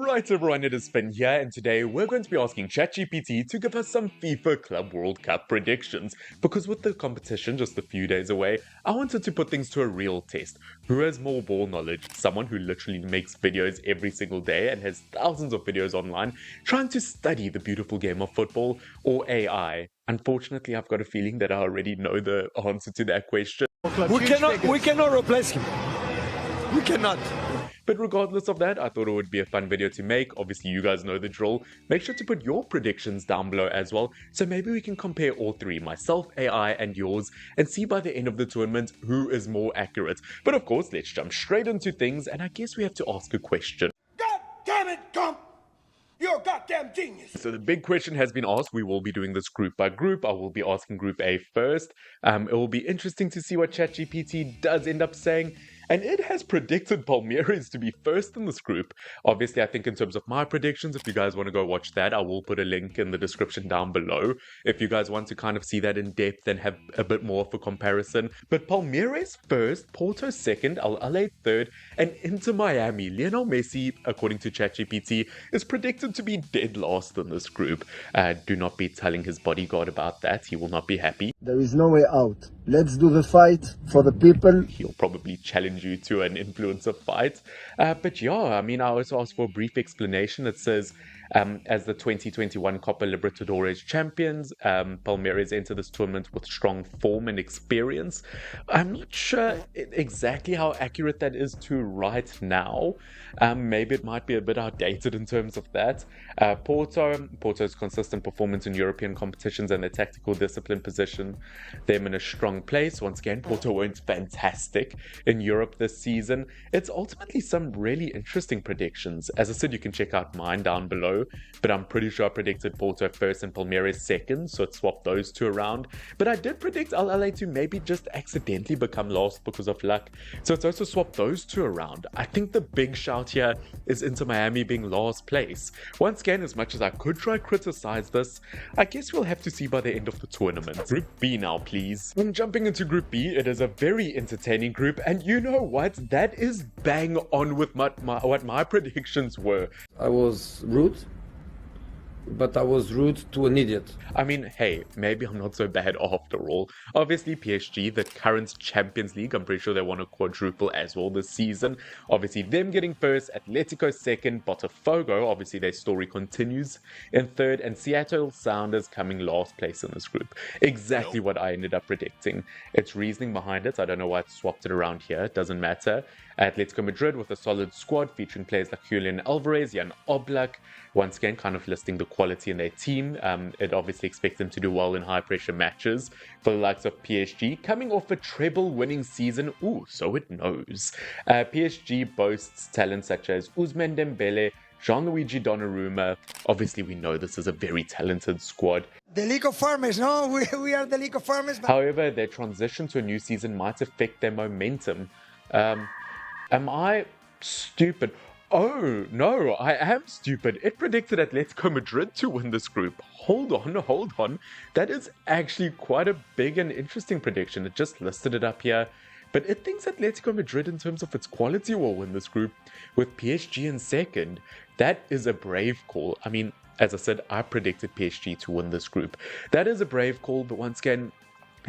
Alright everyone, it is Finn here, and today we're going to be asking ChatGPT to give us some FIFA Club World Cup predictions. Because with the competition just a few days away, I wanted to put things to a real test. Who has more ball knowledge? Someone who literally makes videos every single day and has thousands of videos online trying to study the beautiful game of football, or AI? Unfortunately, I've got a feeling that I already know the answer to that question. We cannot replace him. We cannot. But regardless of that, I thought it would be a fun video to make. Obviously, you guys know the drill. Make sure to put your predictions down below as well, so maybe we can compare all three, myself, AI, and yours, and see by the end of the tournament who is more accurate. But of course, let's jump straight into things, and I guess we have to ask a question. God damn it, Gump! You're a goddamn genius! So the big question has been asked. We will be doing this group by group. I will be asking Group A first. It will be interesting to see what ChatGPT does end up saying. And it has predicted Palmeiras to be first in this group. Obviously, I think in terms of my predictions, if you guys want to go watch that, I will put a link in the description down below. If you guys want to kind of see that in depth and have a bit more of a comparison. But Palmeiras first, Porto second, Al-Ahly third, and Inter Miami, Lionel Messi, according to ChatGPT, is predicted to be dead last in this group. Do not be telling his bodyguard about that. He will not be happy. There is no way out. Let's do the fight for the people. He'll probably challenge you to an influencer fight. But yeah, I mean, I also asked for a brief explanation. It says, as the 2021 Copa Libertadores champions, Palmeiras enter this tournament with strong form and experience. I'm not sure exactly how accurate that is to right now. Maybe it might be a bit outdated in terms of that. Porto's consistent performance in European competitions and their tactical discipline position them in a strong place. Once again, Porto weren't fantastic in Europe this season. It's ultimately some really interesting predictions. As I said, you can check out mine down below, but I'm pretty sure I predicted Porto first and Palmeiras second, so it swapped those two around. But I did predict Al-Ahly to maybe just accidentally become last because of luck, so it's also swapped those two around. I think the big shout here is Inter Miami being last place. Once again, as much as I could try criticize this, I guess we'll have to see by the end of the tournament. Group B now, please. When jumping into Group B, it is a very entertaining group, and you know what? That is bang on with what my predictions were. I was rude, but I was rude to an idiot. I mean, hey, maybe I'm not so bad after all. Obviously, PSG, the current Champions League, I'm pretty sure they won a quadruple as well this season. Obviously, them getting first, Atletico second, Botafogo, obviously their story continues, in third, and Seattle Sounders coming last place in this group. Exactly what I ended up predicting. It's reasoning behind it. I don't know why I swapped it around here. It doesn't matter. Atletico Madrid with a solid squad featuring players like Julian Alvarez, Jan Oblak, once again kind of listing the quality in their team. It obviously expects them to do well in high pressure matches. For the likes of PSG, coming off a treble winning season, ooh, so it knows. PSG boasts talent such as Ousmane Dembele, Gianluigi Donnarumma. Obviously, we know this is a very talented squad. The League of Farmers, no? We are the League of Farmers. However, their transition to a new season might affect their momentum. Am I stupid? Oh, no, I am stupid. It predicted Atletico Madrid to win this group. Hold on. That is actually quite a big and interesting prediction. It just listed it up here. But it thinks Atletico Madrid, in terms of its quality, will win this group, with PSG in second. That is a brave call. I mean, as I said, I predicted PSG to win this group. That is a brave call, but once again,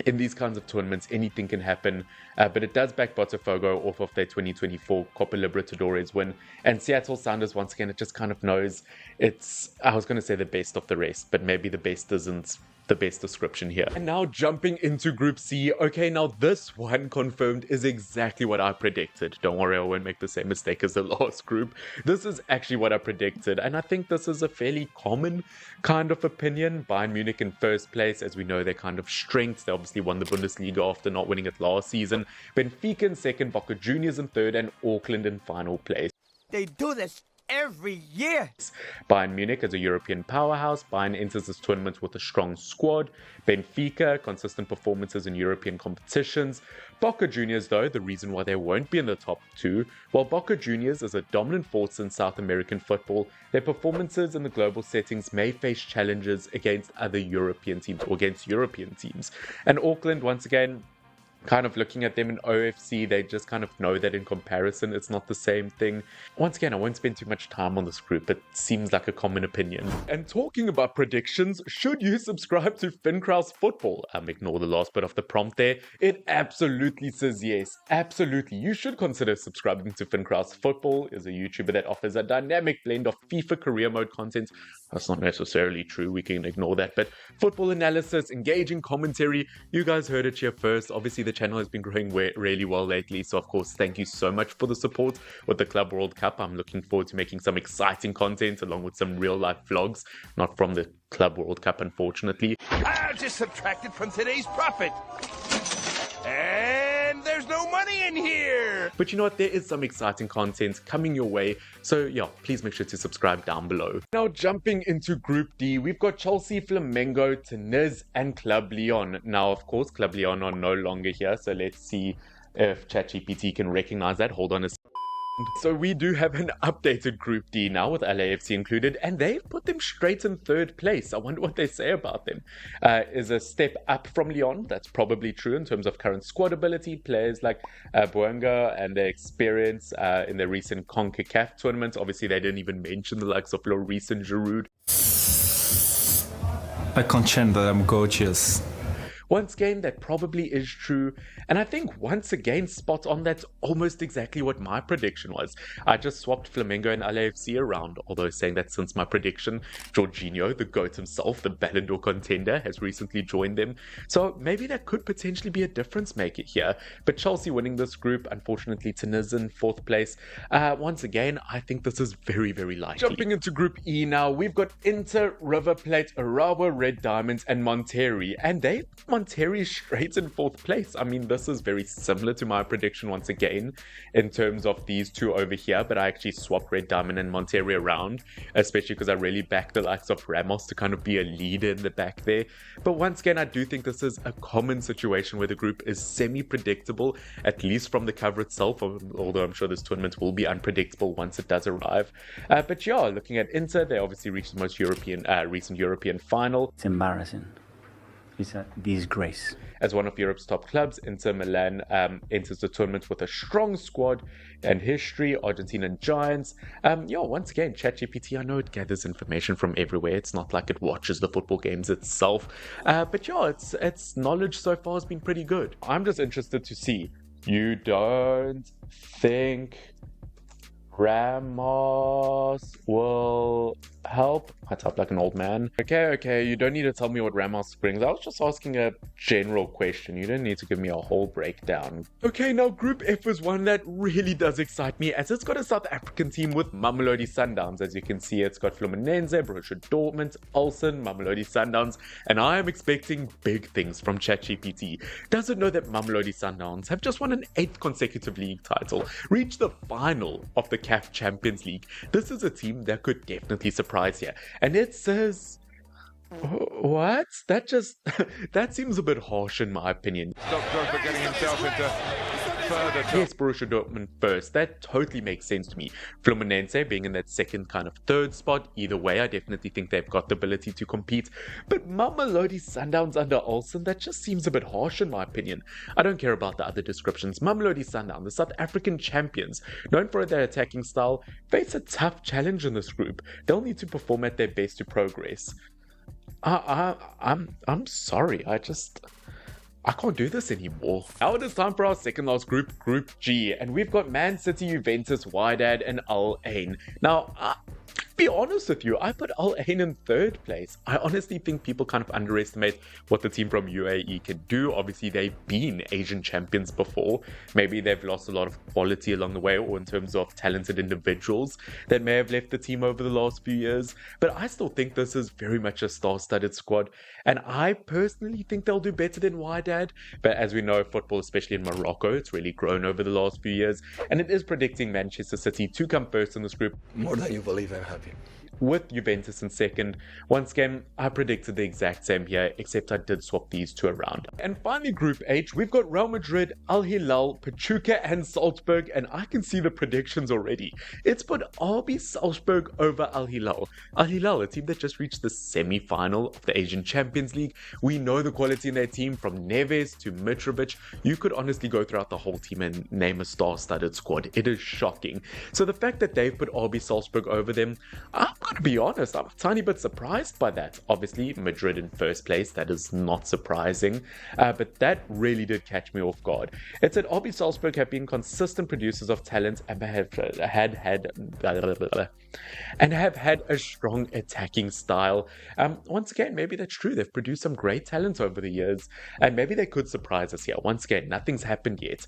in these kinds of tournaments, anything can happen, but it does back Botafogo off of their 2024 Copa Libertadores win, and Seattle Sounders, once again, it just kind of knows it's, I was going to say the best of the rest, but maybe the best isn't the best description here. And now jumping into Group C. Okay, now this one confirmed is exactly what I predicted. Don't worry, I won't make the same mistake as the last group. This is actually what I predicted, and I think this is a fairly common kind of opinion. Bayern Munich in first place, as we know their kind of strengths. They obviously won the Bundesliga after not winning it last season. Benfica in second, Boca Juniors in third, and Auckland in final place. They do this every year. Bayern Munich as a European powerhouse. Bayern enters this tournament with a strong squad. Benfica, consistent performances in European competitions. Boca Juniors, though, the reason why they won't be in the top two, while Boca Juniors is a dominant force in South American football, their performances in the global settings may face challenges against other European teams, or against European teams. And Auckland, once again, kind of looking at them in OFC, they just kind of know that in comparison it's not the same thing. Once again, I won't spend too much time on this group. It seems like a common opinion. And talking about predictions, should you subscribe to Finkraus Football? Ignore the last bit of the prompt there. It absolutely says yes. Absolutely. You should consider subscribing to Finkraus Football. Is a YouTuber that offers a dynamic blend of FIFA career mode content. That's not necessarily true. We can ignore that. But football analysis, engaging commentary. You guys heard it here first. Obviously, the channel has been growing really well lately. So, of course, thank you so much for the support with the Club World Cup. I'm looking forward to making some exciting content along with some real-life vlogs. Not from the Club World Cup, unfortunately. I'll just subtract it from today's profit. And there's no money in here! But you know what? There is some exciting content coming your way. So yeah, please make sure to subscribe down below. Now jumping into Group D, we've got Chelsea, Flamengo, Tunis, and Club Lyon. Now, of course, Club Lyon are no longer here. So let's see if ChatGPT can recognize that. Hold on a second. So we do have an updated Group D now with LAFC included, and they've put them straight in third place. I wonder what they say about them. Is a step up from Lyon. That's probably true in terms of current squad ability. Players like Boenga and their experience in the recent CONCACAF tournaments. Obviously, they didn't even mention the likes of Lloris and Giroud. I contend that I'm gorgeous. Once again, that probably is true. And I think once again, spot on, that's almost exactly what my prediction was. I just swapped Flamengo and LAFC around, although saying that since my prediction, Jorginho, the GOAT himself, the Ballon d'Or contender, has recently joined them. So maybe that could potentially be a difference maker here. But Chelsea winning this group, unfortunately, Tunis in fourth place. Once again, I think this is very, very likely. Jumping into Group E now, we've got Inter, River Plate, Arawa, Red Diamonds, and Monterrey. And Monterrey is straight in fourth place. I mean, this is very similar to my prediction once again in terms of these two over here, but I actually swapped Red Diamond and Monterrey around, especially because I really backed the likes of Ramos to kind of be a leader in the back there. But once again, I do think this is a common situation where the group is semi-predictable, at least from the cover itself, although I'm sure this tournament will be unpredictable once it does arrive. But yeah, looking at Inter, they obviously reached the most recent European final. It's embarrassing. It's a disgrace. As one of Europe's top clubs, Inter Milan enters the tournament with a strong squad and history, Argentinian giants. Once again, ChatGPT, I know it gathers information from everywhere. It's not like it watches the football games itself. But yeah, its knowledge so far has been pretty good. I'm just interested to see. You don't think Ramos will help? I type like an old man. Okay, you don't need to tell me what Ramos brings. I was just asking a general question. You don't need to give me a whole breakdown. Okay, now Group F is one that really does excite me, as it's got a South African team with Mamelodi Sundowns. As you can see, it's got Fluminense, Borussia Dortmund, Ulsan, Mamelodi Sundowns, and I am expecting big things from ChatGPT. Does it know that Mamelodi Sundowns have just won an 8th consecutive league title, reached the final of the CAF Champions League? This is a team that could definitely surprise here. And it says, what? That seems a bit harsh in my opinion. Stop Drogba getting himself into further trouble. Yes, Borussia Dortmund first. That totally makes sense to me. Fluminense being in that second kind of third spot. Either way, I definitely think they've got the ability to compete. But Mamelodi Sundowns under Ulsan, that just seems a bit harsh in my opinion. I don't care about the other descriptions. Mamelodi Sundowns, the South African champions, known for their attacking style, face a tough challenge in this group. They'll need to perform at their best to progress. I'm sorry. I can't do this anymore. Now it is time for our second last group, Group G, and we've got Man City, Juventus, Wydad, and Al Ain. Now, be honest with you, I put Al Ain in third place. I honestly think people kind of underestimate what the team from UAE can do. Obviously, they've been Asian champions before. Maybe they've lost a lot of quality along the way, or in terms of talented individuals that may have left the team over the last few years. But I still think this is very much a star-studded squad, and I personally think they'll do better than Wydad. But as we know, football, especially in Morocco, it's really grown over the last few years, and it is predicting Manchester City to come first in this group. More than you believe, I'm happy. with Juventus in second. Once again, I predicted the exact same here, except I did swap these two around. And finally, Group H, we've got Real Madrid, Al Hilal, Pachuca, and Salzburg, and I can see the predictions already. It's put RB Salzburg over Al Hilal. Al Hilal, a team that just reached the semi-final of the Asian Champions League. We know the quality in their team, from Neves to Mitrovic. You could honestly go throughout the whole team and name a star-studded squad. It is shocking. So the fact that they've put RB Salzburg over them, I'm going to be honest, I'm a tiny bit surprised by that. Obviously, Madrid in first place, that is not surprising, but that really did catch me off guard. It said RB Salzburg have been consistent producers of talent and have had a strong attacking style. Once again, maybe that's true. They've produced some great talent over the years, and maybe they could surprise us here. Once again, nothing's happened yet.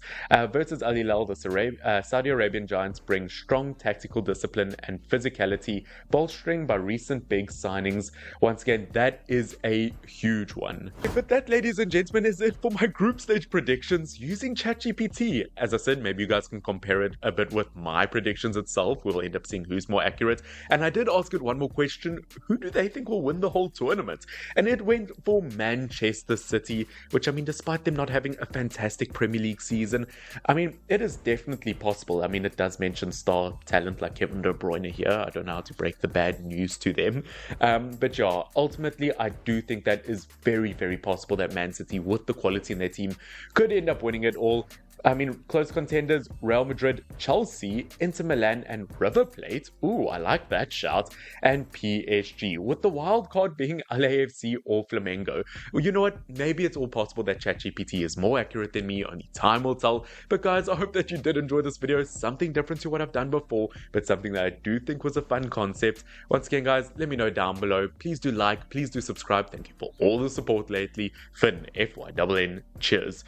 Versus Al Hilal, the Saudi Arabian giants bring strong tactical discipline and physicality, bolstering by recent big signings. Once again, that is a huge one. But that, ladies and gentlemen, is it for my group stage predictions using ChatGPT. As I said, maybe you guys can compare it a bit with my predictions itself. We'll end up seeing who's more accurate. And I did ask it one more question. Who do they think will win the whole tournament? And it went for Manchester City, which, I mean, despite them not having a fantastic Premier League season, I mean, it is definitely possible. I mean, it does mention star talent like Kevin De Bruyne here. I don't know how to break the bad news to them. But yeah, ultimately, I do think that is very, very possible that Man City, with the quality in their team, could end up winning it all. I mean, close contenders, Real Madrid, Chelsea, Inter Milan, and River Plate. Ooh, I like that shout. And PSG, with the wild card being LAFC or Flamengo. Well, you know what? Maybe it's all possible that ChatGPT is more accurate than me. Only time will tell. But guys, I hope that you did enjoy this video. Something different to what I've done before, but something that I do think was a fun concept. Once again, guys, let me know down below. Please do like, please do subscribe. Thank you for all the support lately. Finn, FYNN, cheers.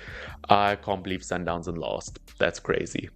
I can't believe Sundowns and last. That's crazy.